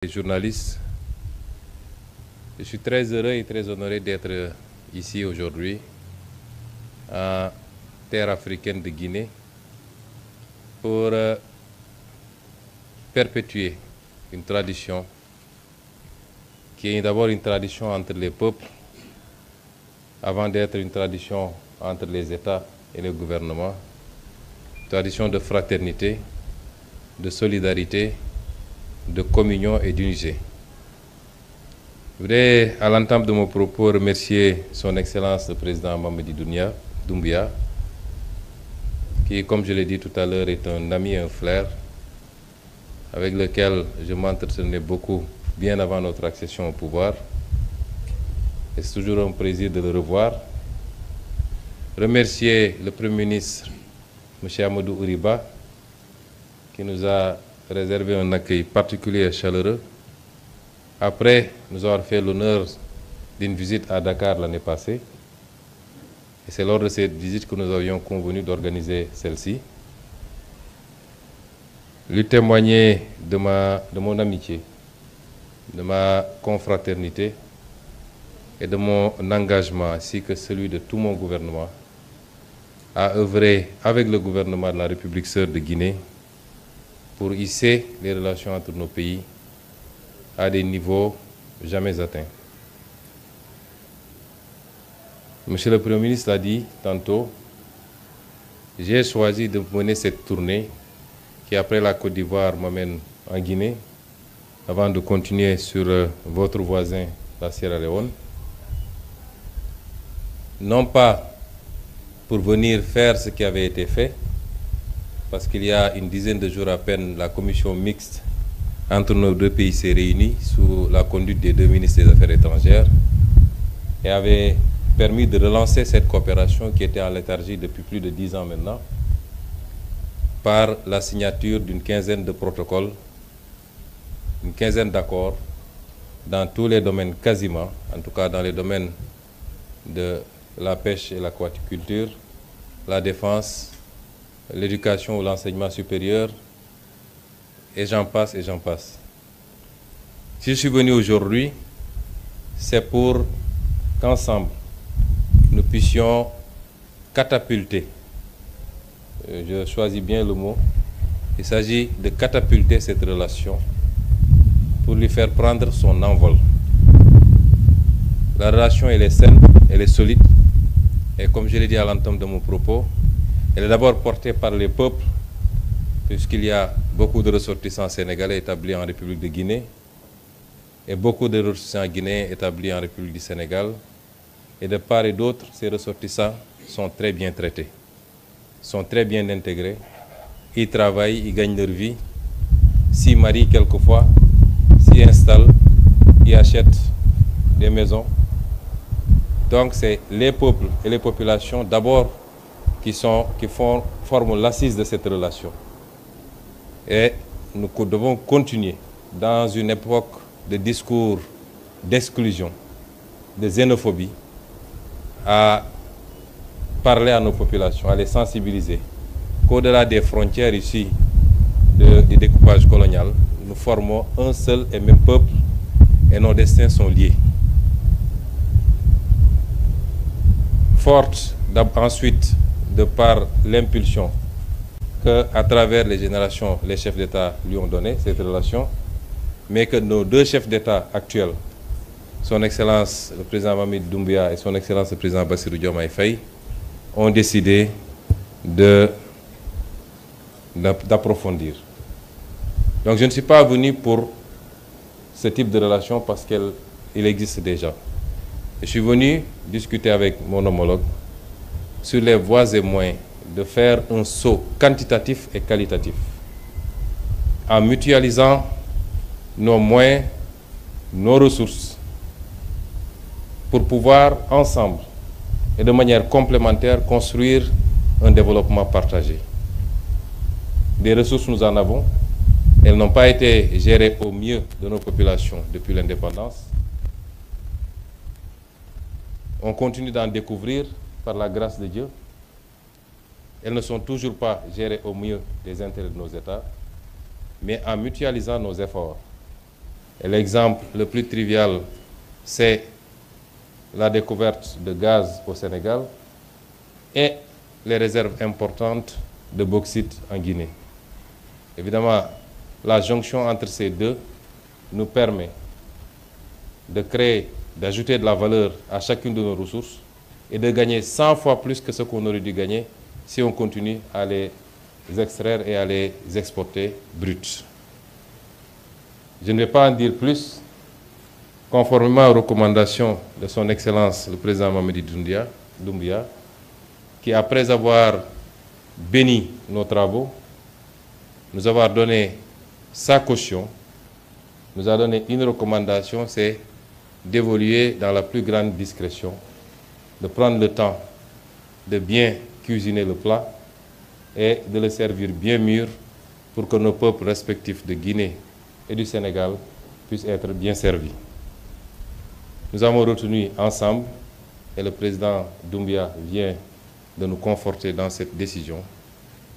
Les journalistes, je suis très heureux et très honoré d'être ici aujourd'hui en terre africaine de Guinée pour perpétuer une tradition qui est d'abord une tradition entre les peuples avant d'être une tradition entre les États et les gouvernements, une tradition de fraternité, de solidarité, de communion et d'unité. Je voudrais, à l'entame de mon propos, remercier son Excellence le Président Mamadi Doumbouya, qui, comme je l'ai dit tout à l'heure, est un ami et un frère, avec lequel je m'entretenais beaucoup bien avant notre accession au pouvoir. Et c'est toujours un plaisir de le revoir. Remercier le Premier ministre, M. Amadou Ouriba, qui nous a réservé un accueil particulier et chaleureux. Après nous avoir fait l'honneur d'une visite à Dakar l'année passée. Et c'est lors de cette visite que nous avions convenu d'organiser celle-ci. Lui témoigner de mon amitié, de ma confraternité et de mon engagement, ainsi que celui de tout mon gouvernement, à œuvrer avec le gouvernement de la République sœur de Guinée pour hisser les relations entre nos pays à des niveaux jamais atteints. Monsieur le Premier ministre l'a dit tantôt, j'ai choisi de mener cette tournée qui, après la Côte d'Ivoire, m'amène en Guinée, avant de continuer sur votre voisin, la Sierra Leone. Non pas pour venir faire ce qui avait été fait, parce qu'il y a une dizaine de jours à peine, la commission mixte entre nos deux pays s'est réunie sous la conduite des deux ministres des Affaires étrangères et avait permis de relancer cette coopération qui était en léthargie depuis plus de 10 ans maintenant par la signature d'une quinzaine de protocoles, une quinzaine d'accords dans tous les domaines quasiment, en tout cas dans les domaines de la pêche et l'aquaculture, la défense, l'éducation ou l'enseignement supérieur, et j'en passe et j'en passe. Si je suis venu aujourd'hui, c'est pour qu'ensemble, nous puissions catapulter, je choisis bien le mot, il s'agit de catapulter cette relation pour lui faire prendre son envol. La relation, elle est saine, elle est solide, et comme je l'ai dit à l'entame de mon propos, elle est d'abord portée par les peuples, puisqu'il y a beaucoup de ressortissants sénégalais établis en République de Guinée et beaucoup de ressortissants guinéens établis en République du Sénégal. Et de part et d'autre, ces ressortissants sont très bien traités, sont très bien intégrés. Ils travaillent, ils gagnent leur vie, s'y marient quelquefois, s'y installent, ils achètent des maisons. Donc c'est les peuples et les populations d'abord qui forment l'assise de cette relation. Et nous devons continuer dans une époque de discours d'exclusion, de xénophobie, à parler à nos populations, à les sensibiliser, qu'au-delà des frontières ici du découpage colonial, nous formons un seul et même peuple et nos destins sont liés. Forte ensuite de par l'impulsion qu'à travers les générations, les chefs d'État lui ont donné cette relation, mais que nos deux chefs d'État actuels, son Excellence le Président Mamadi Doumbouya et son Excellence le Président Bassirou Diomaye Faye, ont décidé d'approfondir. Donc je ne suis pas venu pour ce type de relation parce qu'il existe déjà. Je suis venu discuter avec mon homologue sur les voies et moyens de faire un saut quantitatif et qualitatif en mutualisant nos moyens, nos ressources pour pouvoir ensemble et de manière complémentaire construire un développement partagé. Des ressources, nous en avons. Elles n'ont pas été gérées au mieux de nos populations depuis l'indépendance. On continue d'en découvrir par la grâce de Dieu. Elles ne sont toujours pas gérées au mieux des intérêts de nos États, mais en mutualisant nos efforts, Et l'exemple le plus trivial, c'est la découverte de gaz au Sénégal et les réserves importantes de bauxite en Guinée. Évidemment, la jonction entre ces deux nous permet de créer, d'ajouter de la valeur à chacune de nos ressources et de gagner 100 fois plus que ce qu'on aurait dû gagner si on continue à les extraire et à les exporter bruts. Je ne vais pas en dire plus. Conformément aux recommandations de son Excellence le président Mamadi Doumbouya, qui après avoir béni nos travaux, nous avoir donné sa caution, nous a donné une recommandation, c'est d'évoluer dans la plus grande discrétion, de prendre le temps de bien cuisiner le plat et de le servir bien mûr pour que nos peuples respectifs de Guinée et du Sénégal puissent être bien servis. Nous avons retenu ensemble, et le président Doumbouya vient de nous conforter dans cette décision,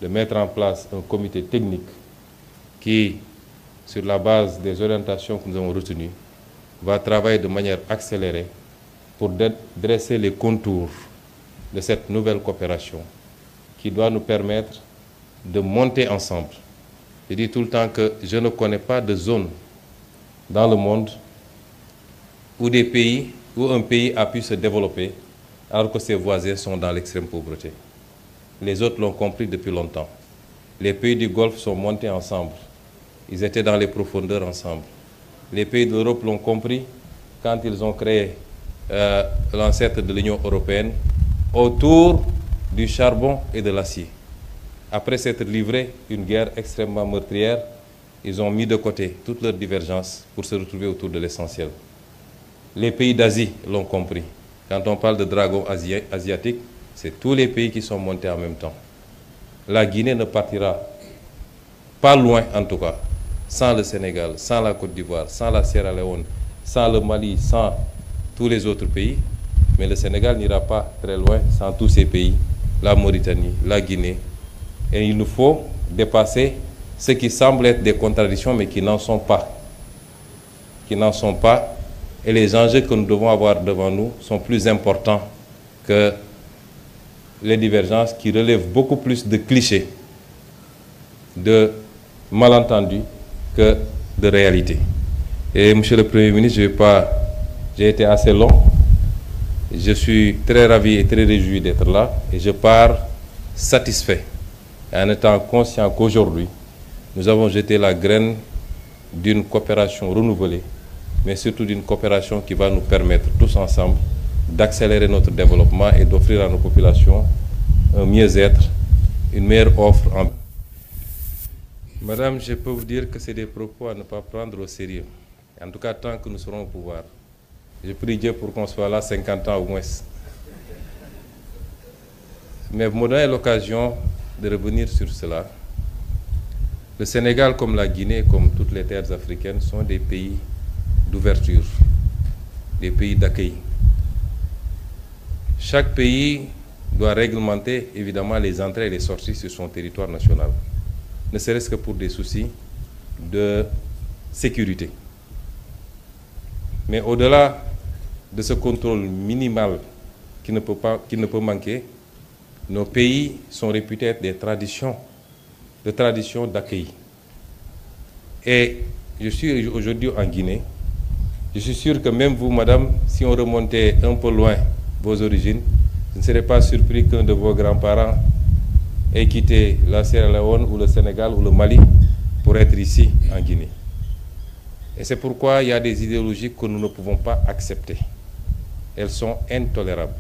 de mettre en place un comité technique qui, sur la base des orientations que nous avons retenues, va travailler de manière accélérée pour dresser les contours de cette nouvelle coopération qui doit nous permettre de monter ensemble. Je dis tout le temps que je ne connais pas de zone dans le monde où un pays a pu se développer alors que ses voisins sont dans l'extrême pauvreté. Les autres l'ont compris depuis longtemps. Les pays du Golfe sont montés ensemble. Ils étaient dans les profondeurs ensemble. Les pays d'Europe l'ont compris quand ils ont créé l'ancêtre de l'Union européenne autour du charbon et de l'acier. Après s'être livré une guerre extrêmement meurtrière, ils ont mis de côté toutes leurs divergences pour se retrouver autour de l'essentiel. Les pays d'Asie l'ont compris. Quand on parle de dragon asiatique, c'est tous les pays qui sont montés en même temps. La Guinée ne partira pas loin, en tout cas, sans le Sénégal, sans la Côte d'Ivoire, sans la Sierra Leone, sans le Mali, sans tous les autres pays. Mais le Sénégal n'ira pas très loin sans tous ces pays, la Mauritanie, la Guinée. Et il nous faut dépasser ce qui semble être des contradictions, mais qui n'en sont pas. Qui n'en sont pas. Et les enjeux que nous devons avoir devant nous sont plus importants que les divergences qui relèvent beaucoup plus de clichés, de malentendus que de réalité. Et Monsieur le Premier ministre, j'ai été assez long. Je suis très ravi et très réjoui d'être là et je pars satisfait en étant conscient qu'aujourd'hui, nous avons jeté la graine d'une coopération renouvelée, mais surtout d'une coopération qui va nous permettre tous ensemble d'accélérer notre développement et d'offrir à nos populations un mieux-être, une meilleure offre. Madame, je peux vous dire que c'est des propos à ne pas prendre au sérieux, en tout cas tant que nous serons au pouvoir. Je prie Dieu pour qu'on soit là 50 ans au moins. Mais vous me donnez l'occasion de revenir sur cela. Le Sénégal, comme la Guinée, comme toutes les terres africaines, sont des pays d'ouverture, des pays d'accueil. Chaque pays doit réglementer évidemment les entrées et les sorties sur son territoire national, ne serait-ce que pour des soucis de sécurité. Mais au-delà de ce contrôle minimal qui ne peut manquer, nos pays sont réputés être des traditions d'accueil. Et je suis aujourd'hui en Guinée. Je suis sûr que même vous, madame, si on remontait un peu loin vos origines, je ne serais pas surpris qu'un de vos grands-parents ait quitté la Sierra Leone ou le Sénégal ou le Mali pour être ici en Guinée. Et c'est pourquoi il y a des idéologies que nous ne pouvons pas accepter. Elles sont intolérables.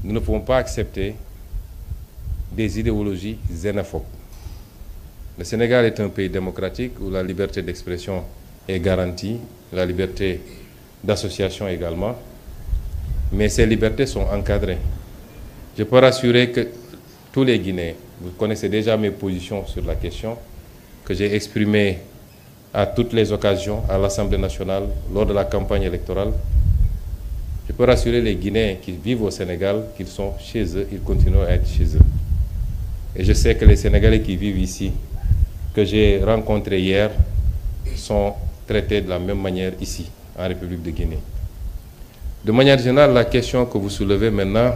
Nous ne pouvons pas accepter des idéologies xénophobes. Le Sénégal est un pays démocratique où la liberté d'expression est garantie, la liberté d'association également, mais ces libertés sont encadrées. Je peux rassurer que tous les Guinéens, vous connaissez déjà mes positions sur la question, que j'ai exprimées à toutes les occasions à l'Assemblée nationale lors de la campagne électorale. Je peux rassurer les Guinéens qui vivent au Sénégal qu'ils sont chez eux, ils continuent à être chez eux. Et je sais que les Sénégalais qui vivent ici, que j'ai rencontrés hier, sont traité de la même manière ici, en République de Guinée. De manière générale, la question que vous soulevez maintenant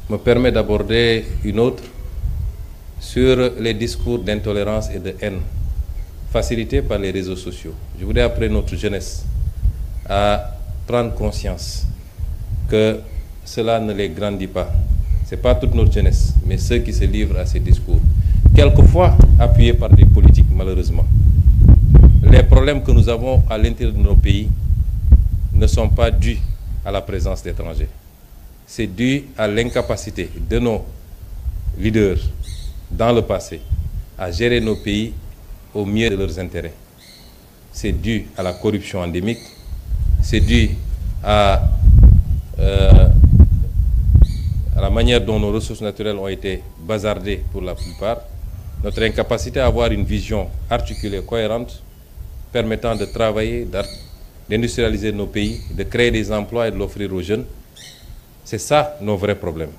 me permet d'aborder une autre sur les discours d'intolérance et de haine facilités par les réseaux sociaux. Je voudrais appeler notre jeunesse à prendre conscience que cela ne les grandit pas. Ce n'est pas toute notre jeunesse, mais ceux qui se livrent à ces discours, quelquefois appuyés par des politiques, malheureusement. Les problèmes que nous avons à l'intérieur de nos pays ne sont pas dus à la présence d'étrangers. C'est dû à l'incapacité de nos leaders dans le passé à gérer nos pays au mieux de leurs intérêts. C'est dû à la corruption endémique, c'est dû à la manière dont nos ressources naturelles ont été bazardées pour la plupart, notre incapacité à avoir une vision articulée, cohérente, permettant de travailler, d'industrialiser nos pays, de créer des emplois et de l'offrir aux jeunes. C'est ça nos vrais problèmes.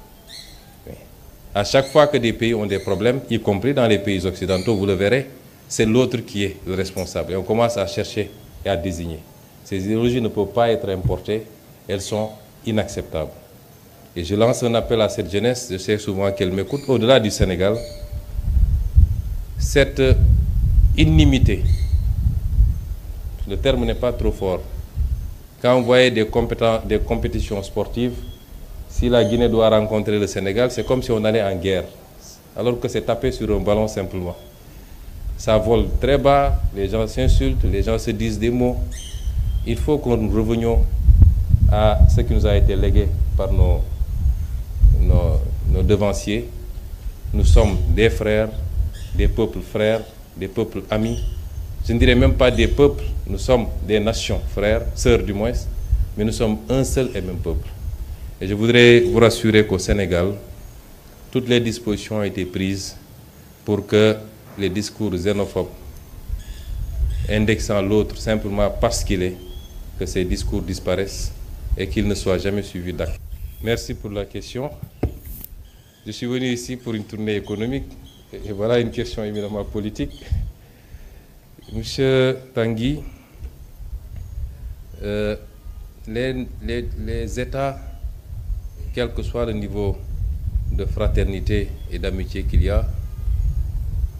À chaque fois que des pays ont des problèmes, y compris dans les pays occidentaux, vous le verrez, c'est l'autre qui est le responsable. Et on commence à chercher et à désigner. Ces idéologies ne peuvent pas être importées, elles sont inacceptables. Et je lance un appel à cette jeunesse, je sais souvent qu'elle m'écoute, au-delà du Sénégal, cette inimité, le terme n'est pas trop fort, quand vous voyez des compétitions sportives, si la Guinée doit rencontrer le Sénégal, c'est comme si on allait en guerre, alors que c'est taper sur un ballon simplement. Ça vole très bas, les gens s'insultent, les gens se disent des mots. Il faut que nous revenions à ce qui nous a été légué par nos devanciers. Nous sommes des frères, des peuples frères, des peuples amis. Je ne dirais même pas des peuples, nous sommes des nations frères, sœurs du moins, mais nous sommes un seul et même peuple. Et je voudrais vous rassurer qu'au Sénégal, toutes les dispositions ont été prises pour que les discours xénophobes, indexant l'autre simplement parce qu'il est, que ces discours disparaissent et qu'ils ne soient jamais suivis d'actes. Merci pour la question. Je suis venu ici pour une tournée économique et voilà une question éminemment politique. Monsieur Tanguy, les États, quel que soit le niveau de fraternité et d'amitié qu'il y a,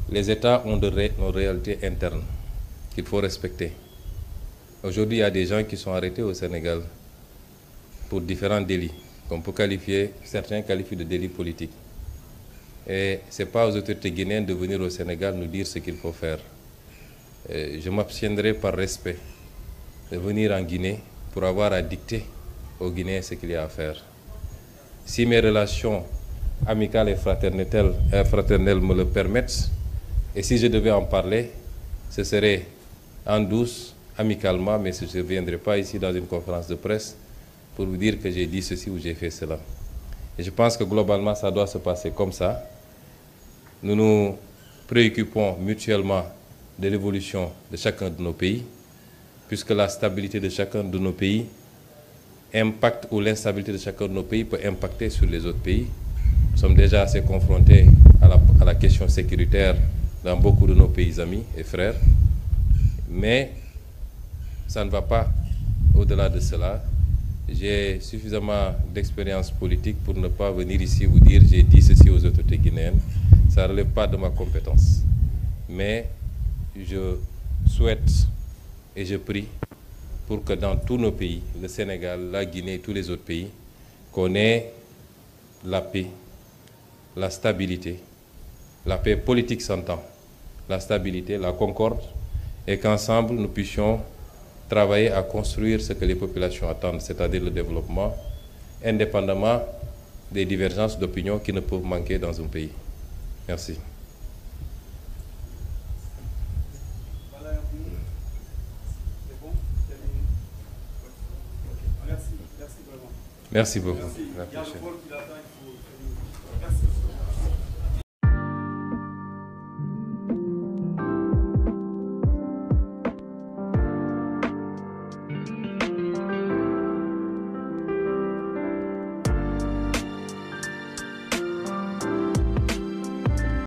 les États ont nos réalités internes qu'il faut respecter. Aujourd'hui, il y a des gens qui sont arrêtés au Sénégal pour différents délits, qu'on peut qualifier, certains qualifient de délits politiques. Et ce n'est pas aux autorités guinéennes de venir au Sénégal nous dire ce qu'il faut faire. Je m'abstiendrai par respect de venir en Guinée pour avoir à dicter aux Guinéens ce qu'il y a à faire. Si mes relations amicales et fraternelles me le permettent, et si je devais en parler, ce serait en douce, amicalement, mais je ne viendrai pas ici dans une conférence de presse pour vous dire que j'ai dit ceci ou j'ai fait cela. Et je pense que globalement, ça doit se passer comme ça. Nous nous préoccupons mutuellement de l'évolution de chacun de nos pays, puisque la stabilité de chacun de nos pays impacte, ou l'instabilité de chacun de nos pays peut impacter sur les autres pays. Nous sommes déjà assez confrontés à la question sécuritaire dans beaucoup de nos pays amis et frères, mais ça ne va pas au-delà de cela. J'ai suffisamment d'expérience politique pour ne pas venir ici vous dire j'ai dit ceci aux autorités guinéennes. Ça ne relève pas de ma compétence. Mais je souhaite et je prie pour que dans tous nos pays, le Sénégal, la Guinée et tous les autres pays, qu'on ait la paix, la stabilité. La paix politique s'entend, la stabilité, la concorde, et qu'ensemble nous puissions travailler à construire ce que les populations attendent, c'est-à-dire le développement, indépendamment des divergences d'opinion qui ne peuvent manquer dans un pays. Merci. Merci beaucoup. Merci.